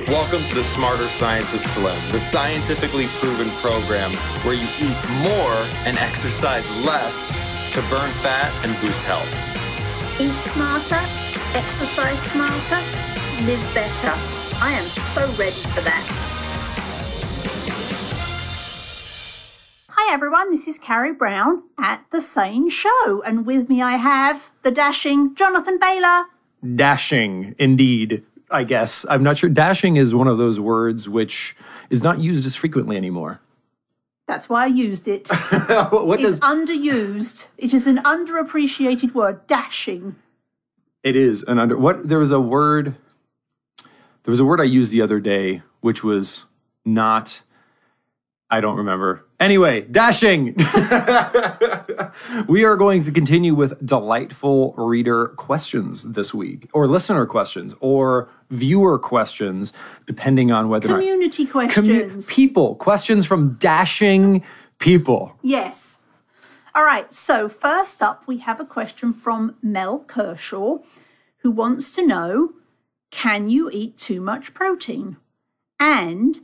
Welcome to the Smarter Science of Slim, the scientifically proven program where you eat more and exercise less to burn fat and boost health. Eat smarter, exercise smarter, live better. I am so ready for that. Hi everyone, this is Carrie Brown at the SANE Show, and with me I have the dashing Jonathan Bailor. Dashing, indeed, I guess. I'm not sure. Dashing is one of those words which is not used as frequently anymore. That's why I used it. It's underused. It is an underappreciated word, dashing. It is an there was a word I used the other day which was not, I don't remember. Anyway, dashing. We are going to continue with delightful reader questions this week, or listener questions, or viewer questions, depending on whether community questions. Questions from dashing people. Yes. All right. So first up, we have a question from Mel Kershaw, who wants to know, can you eat too much protein? And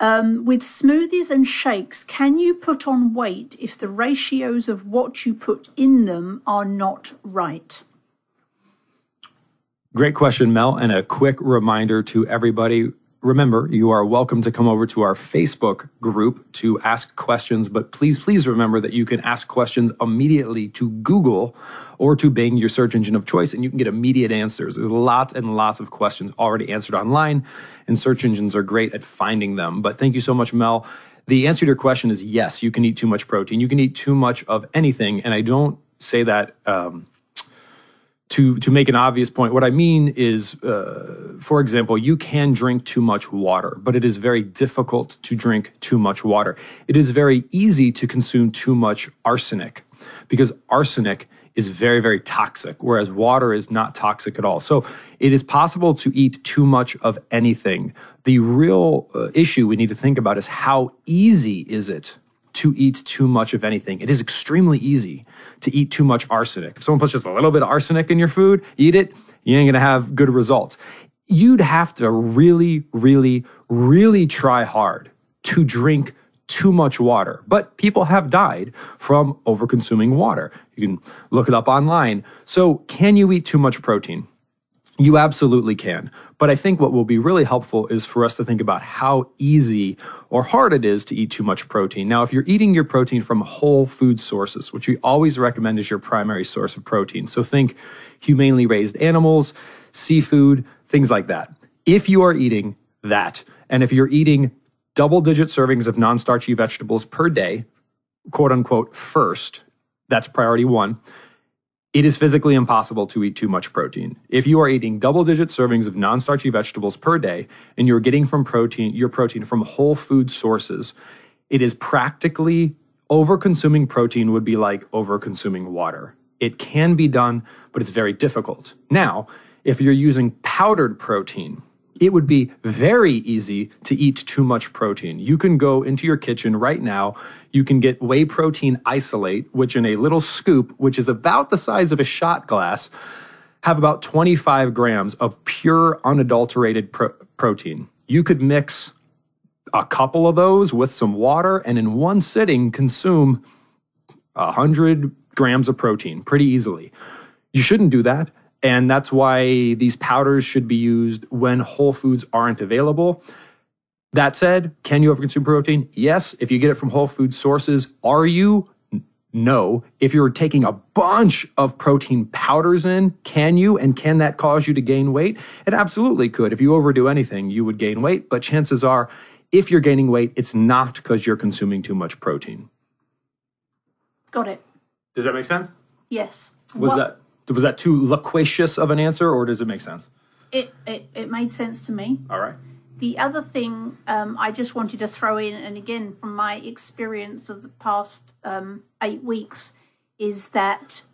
with smoothies and shakes, can you put on weight if the ratios of what you put in them are not right? Great question, Mel. And a quick reminder to everybody. Remember, you are welcome to come over to our Facebook group to ask questions, but please remember that you can ask questions immediately to Google or to Bing, your search engine of choice, and you can get immediate answers. There's lots and lots of questions already answered online, and search engines are great at finding them. But thank you so much, Mel. The answer to your question is yes, you can eat too much protein. You can eat too much of anything, and I don't say that to make an obvious point. What I mean is, for example, you can drink too much water, but it is very difficult to drink too much water. It is very easy to consume too much arsenic because arsenic is very, very toxic, whereas water is not toxic at all. So it is possible to eat too much of anything. The real issue we need to think about is how easy is it to eat too much of anything. It is extremely easy to eat too much arsenic. If someone puts just a little bit of arsenic in your food, eat it, you ain't gonna have good results. You'd have to really, really, really try hard to drink too much water. But people have died from overconsuming water. You can look it up online. So can you eat too much protein? You absolutely can. But I think what will be really helpful is for us to think about how easy or hard it is to eat too much protein. Now, if you're eating your protein from whole food sources, which we always recommend is your primary source of protein. So think humanely raised animals, seafood, things like that. If you are eating that, and if you're eating double-digit servings of non-starchy vegetables per day, quote unquote, first, that's priority one, it is physically impossible to eat too much protein. If you are eating double-digit servings of non-starchy vegetables per day and you're getting your protein from whole food sources, it is practically over-consuming protein would be like over-consuming water. It can be done, but it's very difficult. Now, if you're using powdered protein, it would be very easy to eat too much protein. You can go into your kitchen right now. You can get whey protein isolate, which in a little scoop, which is about the size of a shot glass, have about 25 grams of pure unadulterated protein. You could mix a couple of those with some water and in one sitting consume 100 grams of protein pretty easily. You shouldn't do that. And that's why these powders should be used when whole foods aren't available. That said, can you overconsume protein? Yes. If you get it from whole food sources, are you? No. If you're taking a bunch of protein powders in, can you? And can that cause you to gain weight? It absolutely could. If you overdo anything, you would gain weight. But chances are, if you're gaining weight, it's not because you're consuming too much protein. Got it. Does that make sense? Yes. Was that too loquacious of an answer, or does it make sense? It made sense to me. All right. The other thing I just wanted to throw in, and again, from my experience of the past 8 weeks, is that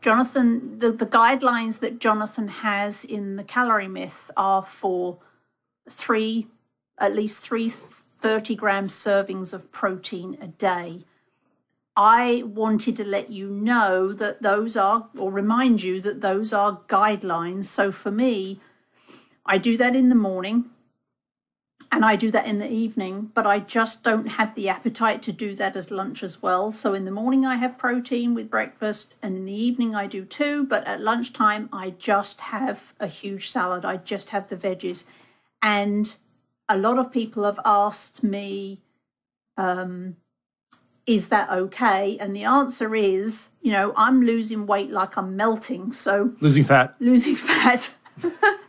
Jonathan, the guidelines that Jonathan has in the Calorie Myth are for at least three 30-gram servings of protein a day. I wanted to let you know that those are, or remind you that those are guidelines. So for me, I do that in the morning and I do that in the evening, but I just don't have the appetite to do that as lunch as well. So in the morning I have protein with breakfast, and in the evening I do too, but at lunchtime I just have a huge salad. I just have the veggies. And a lot of people have asked me, is that okay? And the answer is, you know, I'm losing weight like I'm melting. So losing fat.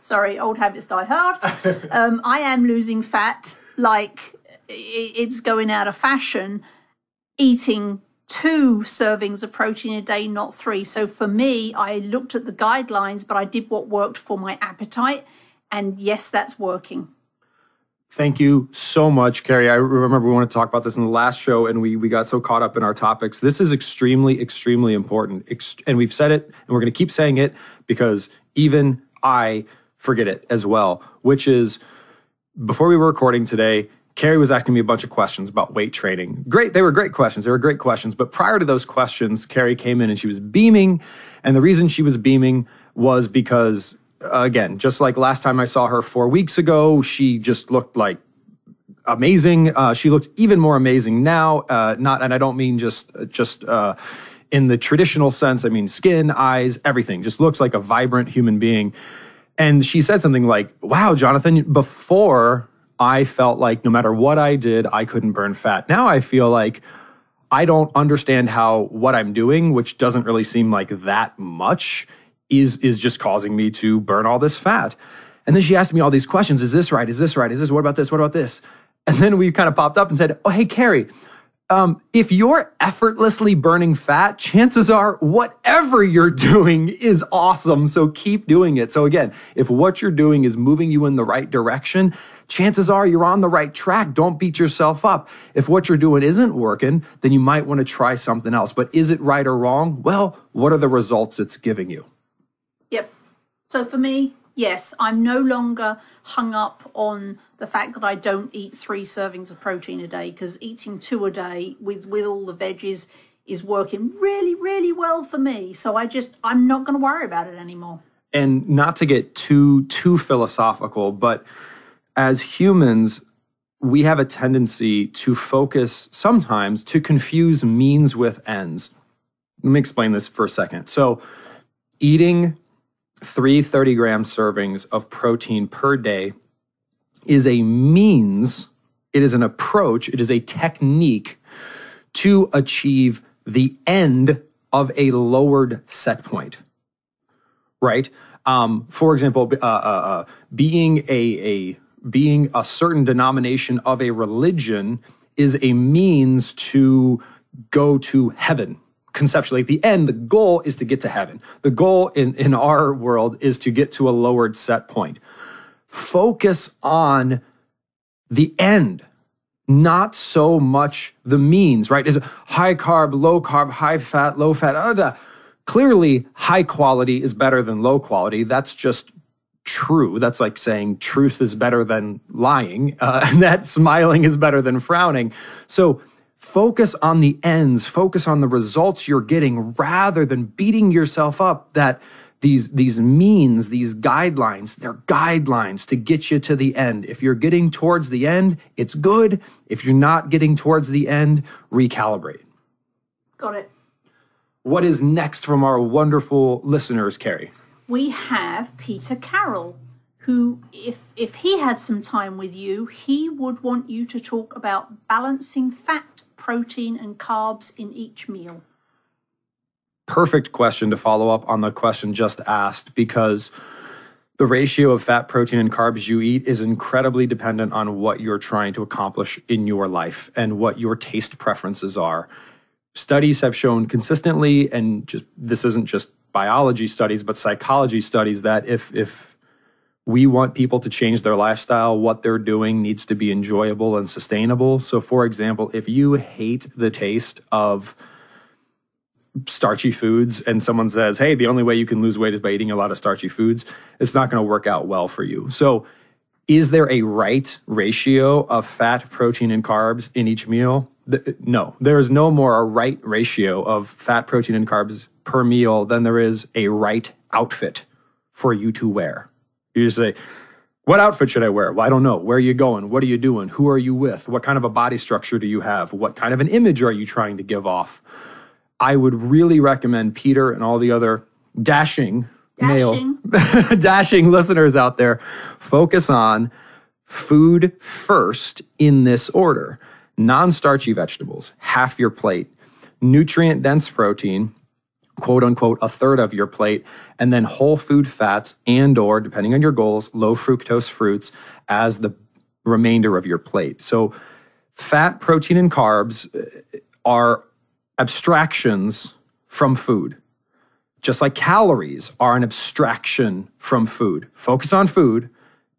Sorry, old habits die hard. I am losing fat like it's going out of fashion, eating 2 servings of protein a day, not 3. So for me, I looked at the guidelines, but I did what worked for my appetite. And yes, that's working. Thank you so much, Carrie. I remember we wanted to talk about this in the last show, and we got so caught up in our topics. This is extremely, extremely important. And we've said it, and we're going to keep saying it, because even I forget it as well, which is, before we were recording today, Carrie was asking me a bunch of questions about weight training. Great. They were great questions. But prior to those questions, Carrie came in and she was beaming. And the reason she was beaming was because, again, just like last time I saw her 4 weeks ago, she just looked like amazing. She looked even more amazing now. And I don't mean just in the traditional sense. I mean, skin, eyes, everything. Just looks like a vibrant human being. And she said something like, wow, Jonathan, before I felt like no matter what I did, I couldn't burn fat. Now I feel like I don't understand how what I'm doing, which doesn't really seem like that much, is just causing me to burn all this fat. And then she asked me all these questions. Is this right? Is this right? Is this, what about this? What about this? And then we kind of popped up and said, oh, hey, Carrie, if you're effortlessly burning fat, chances are whatever you're doing is awesome. So keep doing it. So again, if what you're doing is moving you in the right direction, chances are you're on the right track. Don't beat yourself up. If what you're doing isn't working, then you might want to try something else. But is it right or wrong? Well, what are the results it's giving you? Yep. So for me, yes, I'm no longer hung up on the fact that I don't eat 3 servings of protein a day, because eating 2 a day with all the veggies is working really, really well for me. So I'm not going to worry about it anymore. And not to get too philosophical, but as humans, we have a tendency to focus sometimes to confuse means with ends. Let me explain this for a second. So eating 3 30-gram servings of protein per day is a means, it is an approach, it is a technique to achieve the end of a lowered set point, right? For example, being a certain denomination of a religion is a means to go to heaven. Conceptually, at the end, the goal is to get to heaven. The goal in our world is to get to a lowered set point. Focus on the end, not so much the means, right? Is it high carb, high fat, low fat? Clearly, high quality is better than low quality. That's just true. That's like saying truth is better than lying, and that smiling is better than frowning. So focus on the ends, focus on the results you're getting, rather than beating yourself up that these means, these guidelines, they're guidelines to get you to the end. If you're getting towards the end, it's good. If you're not getting towards the end, recalibrate. Got it. What is next from our wonderful listeners, Carrie? We have Peter Carroll, who, if he had some time with you, he would want you to talk about balancing fat, protein, and carbs in each meal. Perfect question to follow up on the question just asked, because the ratio of fat, protein, and carbs you eat is incredibly dependent on what you're trying to accomplish in your life and what your taste preferences are. Studies have shown consistently, and this isn't just biology studies, but psychology studies, that if we want people to change their lifestyle, what they're doing needs to be enjoyable and sustainable. So for example, if you hate the taste of starchy foods and someone says, hey, the only way you can lose weight is by eating a lot of starchy foods, it's not going to work out well for you. So is there a right ratio of fat, protein, and carbs in each meal? No, there is no more a right ratio of fat, protein, and carbs per meal than there is a right outfit for you to wear. You just say, What outfit should I wear? Well, I don't know. Where are you going? What are you doing? Who are you with? What kind of a body structure do you have? What kind of an image are you trying to give off? I would really recommend Peter and all the other dashing listeners out there, focus on food first in this order. Non-starchy vegetables, half your plate. Nutrient-dense protein, quote unquote, a third of your plate, and then whole food fats and or, depending on your goals, low fructose fruits as the remainder of your plate. So fat, protein, and carbs are abstractions from food. Just like calories are an abstraction from food. Focus on food,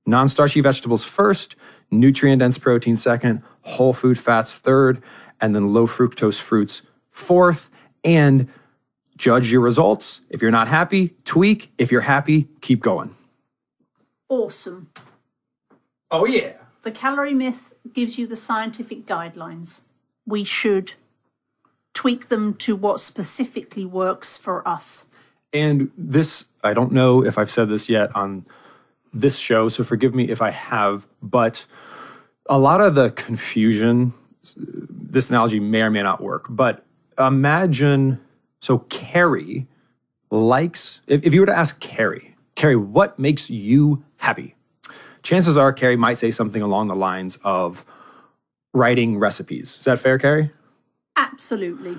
non-starchy vegetables first, nutrient-dense protein second, whole food fats third, and then low fructose fruits fourth, and judge your results. If you're not happy, tweak. If you're happy, keep going. Awesome. Oh, yeah. The calorie myth gives you the scientific guidelines. We should tweak them to what specifically works for us. And this, I don't know if I've said this yet on this show, so forgive me if I have, but a lot of the confusion, this analogy may or may not work, but imagine, so Carrie likes, if you were to ask Carrie, what makes you happy? Chances are Carrie might say something along the lines of writing recipes. Is that fair, Carrie? Absolutely.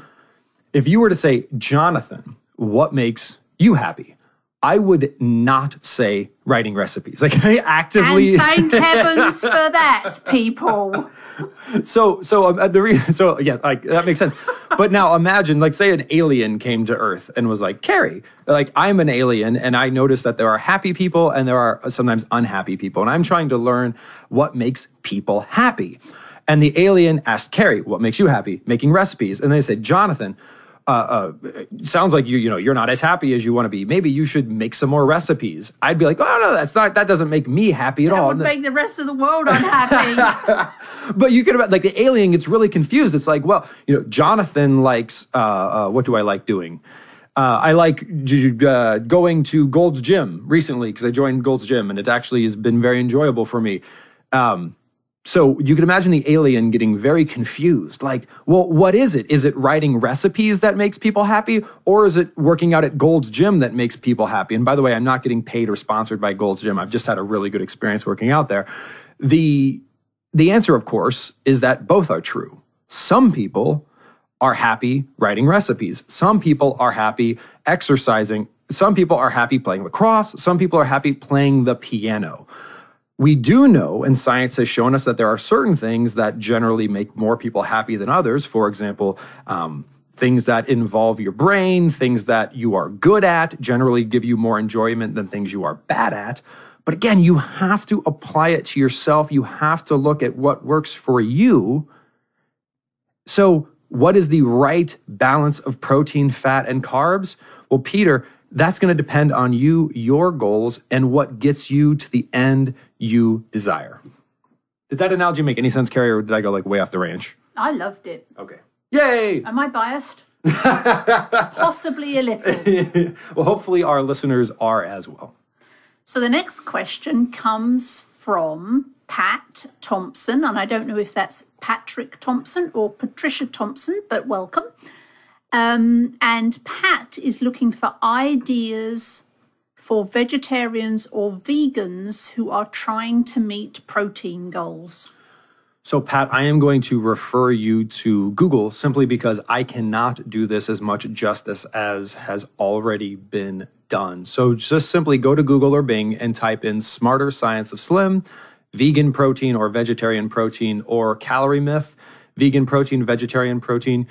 If you were to say, Jonathan, what makes you happy? I would not say writing recipes. Like I actively. And thank heavens for that, people. That makes sense. But now imagine, like, say an alien came to Earth and was like, Carrie, like I'm an alien and I noticed that there are happy people and there are sometimes unhappy people. And I'm trying to learn what makes people happy. And the alien asked Carrie, what makes you happy? Making recipes. And they said, Jonathan, sounds like you're not as happy as you want to be. Maybe you should make some more recipes. I'd be like, oh no, that doesn't make me happy at all. That would make the rest of the world unhappy. But you could have, like, the alien gets really confused. It's like, well, Jonathan likes, what do I like doing? I like going to Gold's Gym recently because I joined Gold's Gym and it actually has been very enjoyable for me. So you can imagine the alien getting very confused. Like, well, what is it? Is it writing recipes that makes people happy? Or is it working out at Gold's Gym that makes people happy? And by the way, I'm not getting paid or sponsored by Gold's Gym. I've just had a really good experience working out there. The answer, of course, is that both are true. Some people are happy writing recipes. Some people are happy exercising. Some people are happy playing lacrosse. Some people are happy playing the piano. We do know, and science has shown us, that there are certain things that generally make more people happy than others. For example, things that involve your brain, things that you are good at, generally give you more enjoyment than things you are bad at. But again, you have to apply it to yourself. You have to look at what works for you. So what is the right balance of protein, fat, and carbs? Well, Peter, that's going to depend on you, your goals, and what gets you to the end you desire. Did that analogy make any sense, Carrie, or did I go like way off the range? I loved it. Okay. Yay! Am I biased? Possibly a little. Well, hopefully our listeners are as well. So the next question comes from Pat Thompson, and I don't know if that's Patrick Thompson or Patricia Thompson, but welcome. And Pat is looking for ideas for vegetarians or vegans who are trying to meet protein goals. So, Pat, I am going to refer you to Google simply because I cannot do this as much justice as has already been done. So just simply go to Google or Bing and type in Smarter Science of Slim, vegan protein or vegetarian protein, or calorie myth, vegan protein, vegetarian protein.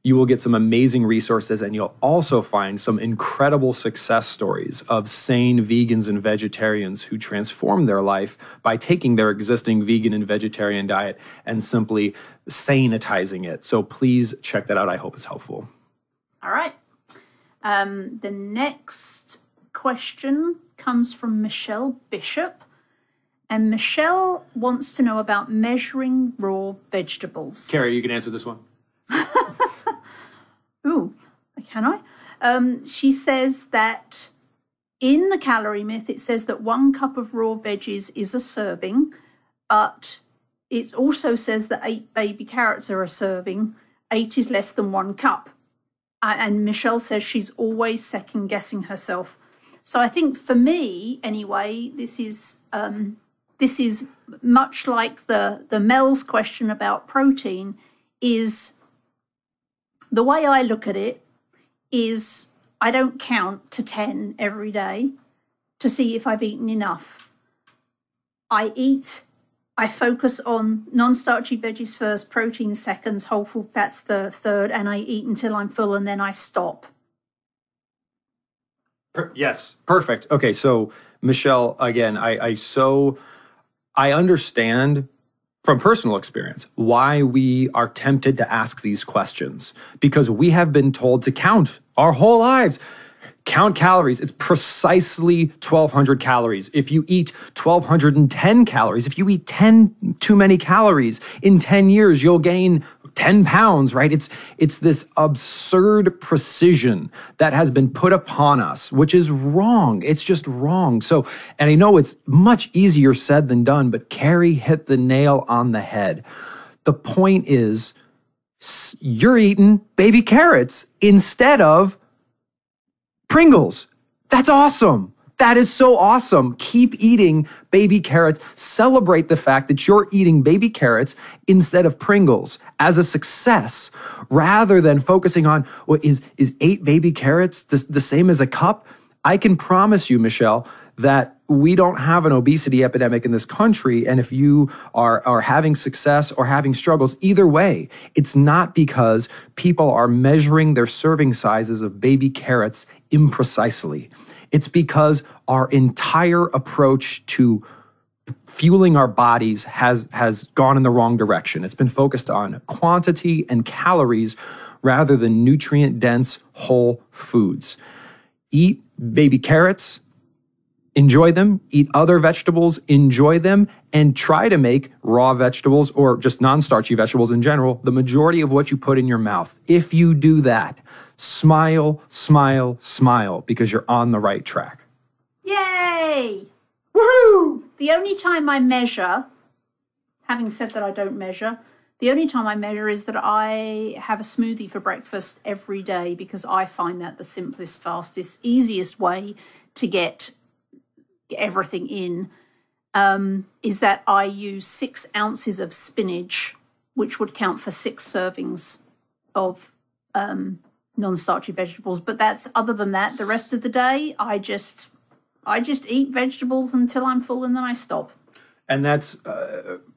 You will get some amazing resources, and you'll also find some incredible success stories of sane vegans and vegetarians who transform their life by taking their existing vegan and vegetarian diet and simply sanitizing it. So please check that out. I hope it's helpful. All right. The next question comes from Michelle Bishop. And Michelle wants to know about measuring raw vegetables. Carrie, you can answer this one. Ooh, can I? She says that in the calorie myth, it says that 1 cup of raw veggies is a serving, but it also says that 8 baby carrots are a serving. 8 is less than 1 cup. And Michelle says she's always second guessing herself. So I think for me, anyway, this is much like the Mel's question about protein. Is the way I look at it is I don't count to 10 every day to see if I've eaten enough. I focus on non-starchy veggies first, protein seconds, whole food fats third, and I eat until I'm full and then I stop. Yes, perfect. Okay, so Michelle, again, I understand from personal experience why we are tempted to ask these questions, because we have been told to count our whole lives. Count calories. It's precisely 1,200 calories. If you eat 1,210 calories, if you eat 10 too many calories, in 10 years, you'll gain 10 pounds, right? It's this absurd precision that has been put upon us, which is wrong. It's just wrong. So, and I know it's much easier said than done, but Carrie hit the nail on the head. The point is, you're eating baby carrots instead of Pringles. That's awesome. That is so awesome. Keep eating baby carrots. Celebrate the fact that you're eating baby carrots instead of Pringles as a success, rather than focusing on, well, is 8 baby carrots the same as a cup? I can promise you, Michelle, that we don't have an obesity epidemic in this country. And if you are having success or having struggles, either way, it's not because people are measuring their serving sizes of baby carrots imprecisely. It's because our entire approach to fueling our bodies has gone in the wrong direction. It's been focused on quantity and calories rather than nutrient-dense whole foods. Eat baby carrots, enjoy them, eat other vegetables, enjoy them, and try to make raw vegetables or just non-starchy vegetables in general the majority of what you put in your mouth. If you do that, smile, smile, smile, because you're on the right track. Yay! Woohoo! The only time I measure, having said that I don't measure, the only time I measure is that I have a smoothie for breakfast every day, because I find that the simplest, fastest, easiest way to get everything in, is that I use 6 ounces of spinach, which would count for 6 servings of non-starchy vegetables. But that's, other than that, the rest of the day, I just eat vegetables until I'm full and then I stop. And that's,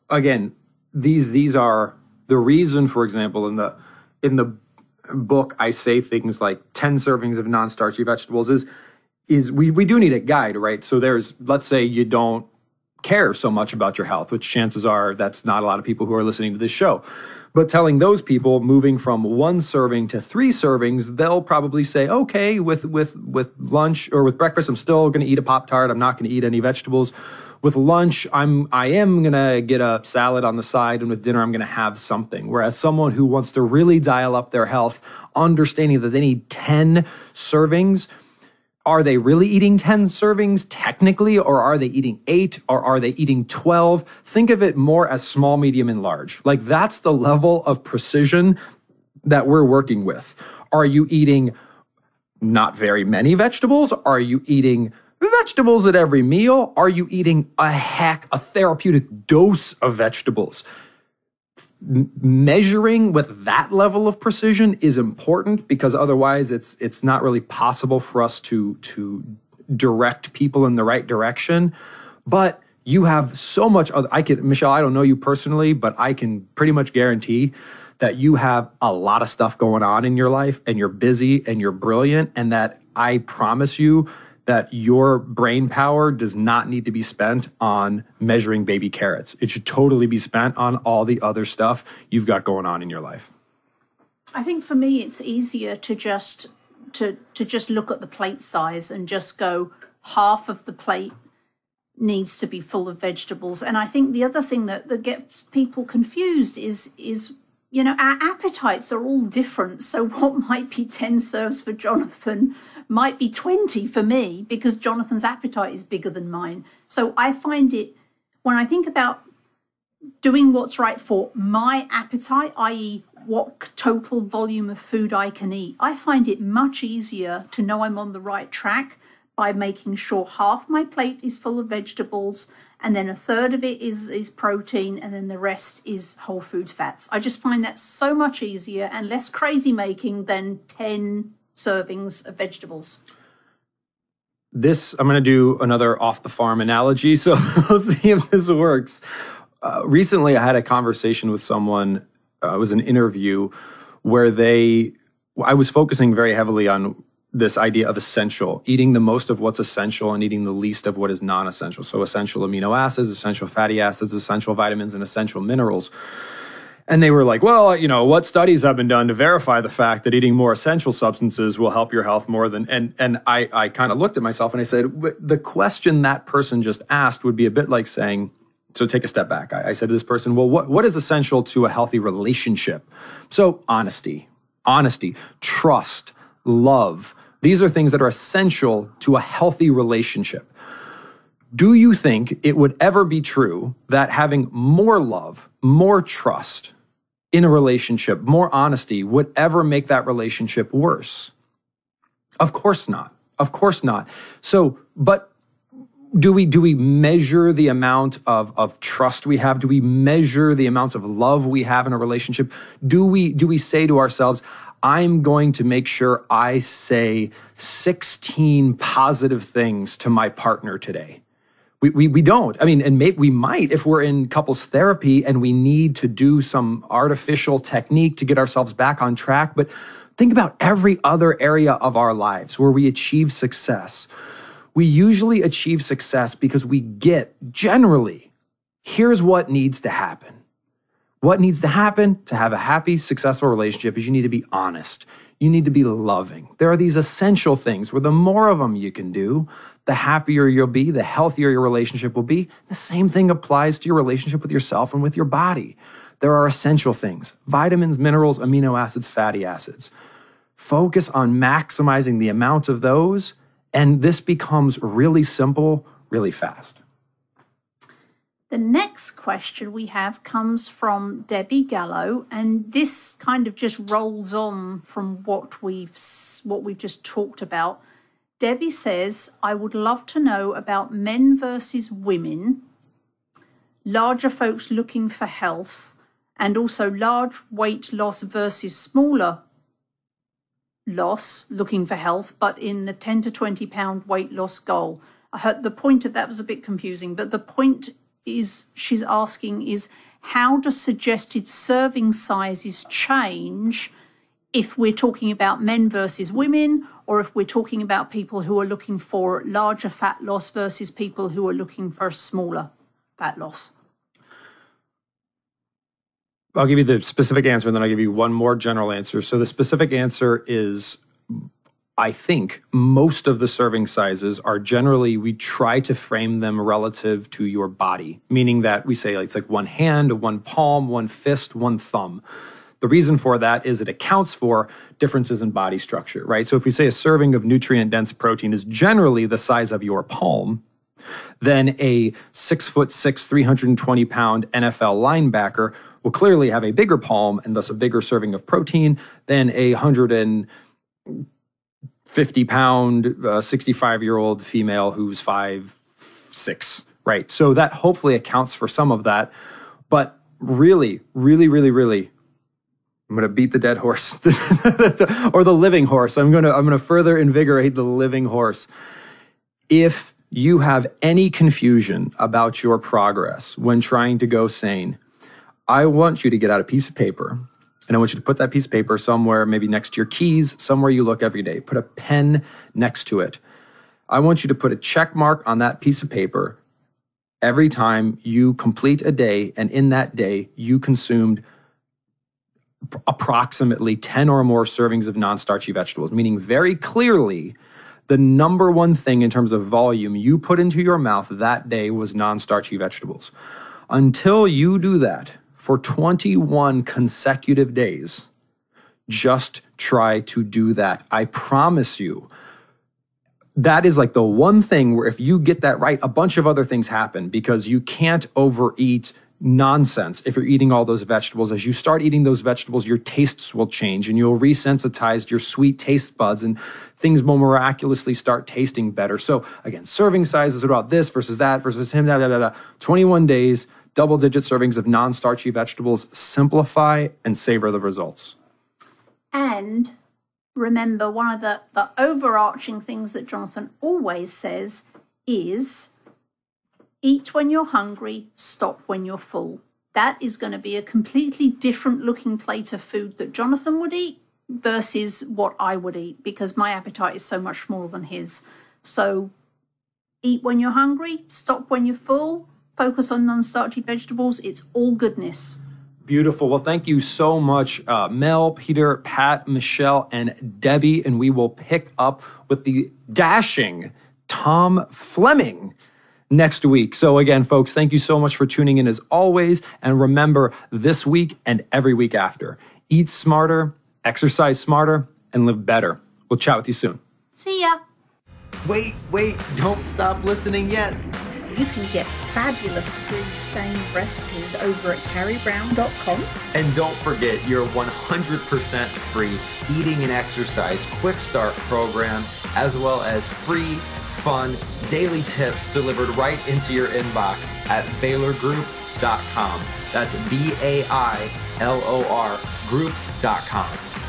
again, these are the reason, for example, in the book, I say things like 10 servings of non-starchy vegetables is we do need a guide, right? So there's, let's say you don't care so much about your health, which chances are that's not a lot of people who are listening to this show. But telling those people moving from 1 serving to 3 servings, they'll probably say, okay, with lunch or with breakfast, I'm still going to eat a Pop-Tart. I'm not going to eat any vegetables. With lunch, I am going to get a salad on the side, and with dinner, I'm going to have something. Whereas someone who wants to really dial up their health, understanding that they need 10 servings, are they really eating 10 servings technically, or are they eating 8, or are they eating 12? Think of it more as small, medium, and large. Like, that's the level of precision that we're working with. Are you eating not very many vegetables? Are you eating vegetables at every meal? Are you eating a therapeutic dose of vegetables? Measuring with that level of precision is important, because otherwise it's not really possible for us to direct people in the right direction. But you have so much other, Michelle, I don't know you personally, but I can pretty much guarantee that you have a lot of stuff going on in your life, and you're busy and you're brilliant, and that I promise you that your brain power does not need to be spent on measuring baby carrots. It should totally be spent on all the other stuff you've got going on in your life. I think for me, it's easier to just look at the plate size and just go, half of the plate needs to be full of vegetables. And I think the other thing that gets people confused is you know, our appetites are all different. So what might be 10 serves for Jonathan might be 20 for me, because Jonathan's appetite is bigger than mine. So I find it, when I think about doing what's right for my appetite, i.e. what total volume of food I can eat, I find it much easier to know I'm on the right track by making sure half my plate is full of vegetables, and then a third of it is protein, and then the rest is whole food fats. I just find that so much easier and less crazy making than 10 servings of vegetables. I'm going to do another off the farm analogy, so we'll see if this works. Recently, I had a conversation with someone. It was an interview where I was focusing very heavily on this idea of essential, eating the most of what's essential and eating the least of what is non-essential. So essential amino acids, essential fatty acids, essential vitamins, and essential minerals. And they were like, well, you know, what studies have been done to verify the fact that eating more essential substances will help your health more than, and I kind of looked at myself and I said, the question that person just asked would be a bit like saying, so take a step back. I said to this person, well, what is essential to a healthy relationship? So honesty, trust, love. These are things that are essential to a healthy relationship. Do you think it would ever be true that having more love, more trust in a relationship, more honesty would ever make that relationship worse? Of course not. Of course not. So, but do we measure the amount of trust we have? Do we measure the amount of love we have in a relationship? Do we say to ourselves, I'm going to make sure I say 16 positive things to my partner today? We don't. I mean, and maybe we might if we're in couples therapy and we need to do some artificial technique to get ourselves back on track. But think about every other area of our lives where we achieve success. We usually achieve success because we get, generally, here's what needs to happen. What needs to happen to have a happy, successful relationship is you need to be honest. You need to be loving. There are these essential things where the more of them you can do, the happier you'll be, the healthier your relationship will be. The same thing applies to your relationship with yourself and with your body. There are essential things: vitamins, minerals, amino acids, fatty acids. Focus on maximizing the amount of those, and this becomes really simple, really fast. The next question we have comes from Debbie Gallo, and this kind of just rolls on from what we've just talked about. Debbie says, I would love to know about men versus women, larger folks looking for health, and also large weight loss versus smaller loss looking for health, but in the 10 to 20 pound weight loss goal. I heard the point of that was a bit confusing, but the point is she's asking is, how do suggested serving sizes change if we're talking about men versus women, or if we're talking about people who are looking for larger fat loss versus people who are looking for smaller fat loss? I'll give you the specific answer, and then I'll give you one more general answer. So the specific answer is, I think most of the serving sizes are generally, we try to frame them relative to your body, meaning that we say it's like one hand, one palm, one fist, one thumb. The reason for that is it accounts for differences in body structure, right? So if we say a serving of nutrient-dense protein is generally the size of your palm, then a 6'6", 320-pound NFL linebacker will clearly have a bigger palm and thus a bigger serving of protein than a 150-pound, 65-year-old female who's 5'6", right? So that hopefully accounts for some of that. But really, I'm going to beat the dead horse or the living horse. I'm going to further invigorate the living horse. If you have any confusion about your progress when trying to go sane, I want you to get out a piece of paper, and I want you to put that piece of paper somewhere, maybe next to your keys, somewhere you look every day. Put a pen next to it. I want you to put a check mark on that piece of paper every time you complete a day, and in that day, you consumed approximately 10 or more servings of non-starchy vegetables, meaning very clearly the number one thing in terms of volume you put into your mouth that day was non-starchy vegetables. Until you do that for 21 consecutive days. Just try to do that. I promise you. That is like the one thing where if you get that right, a bunch of other things happen, because you can't overeat nonsense if you're eating all those vegetables. As you start eating those vegetables, your tastes will change and you'll resensitize your sweet taste buds and things will miraculously start tasting better. So again, serving sizes, what about this versus that versus him, 21 days, double-digit servings of non-starchy vegetables. Simplify and savor the results. And remember, one of the overarching things that Jonathan always says is eat when you're hungry, stop when you're full. That is going to be a completely different looking plate of food that Jonathan would eat versus what I would eat, because my appetite is so much smaller than his. So eat when you're hungry, stop when you're full, focus on non-starchy vegetables. It's all goodness. Beautiful. Well, thank you so much, Mel, Peter, Pat, Michelle, and Debbie. And we will pick up with the dashing Tom Fleming next week. So again, folks, thank you so much for tuning in as always. And remember, this week and every week after, eat smarter, exercise smarter, and live better. We'll chat with you soon. See ya. Wait, don't stop listening yet. You can get fabulous free SANE recipes over at carriebrown.com. And don't forget your 100% free eating and exercise quick start program, as well as free, fun, daily tips delivered right into your inbox at bailorgroup.com. That's BAILOR group.com.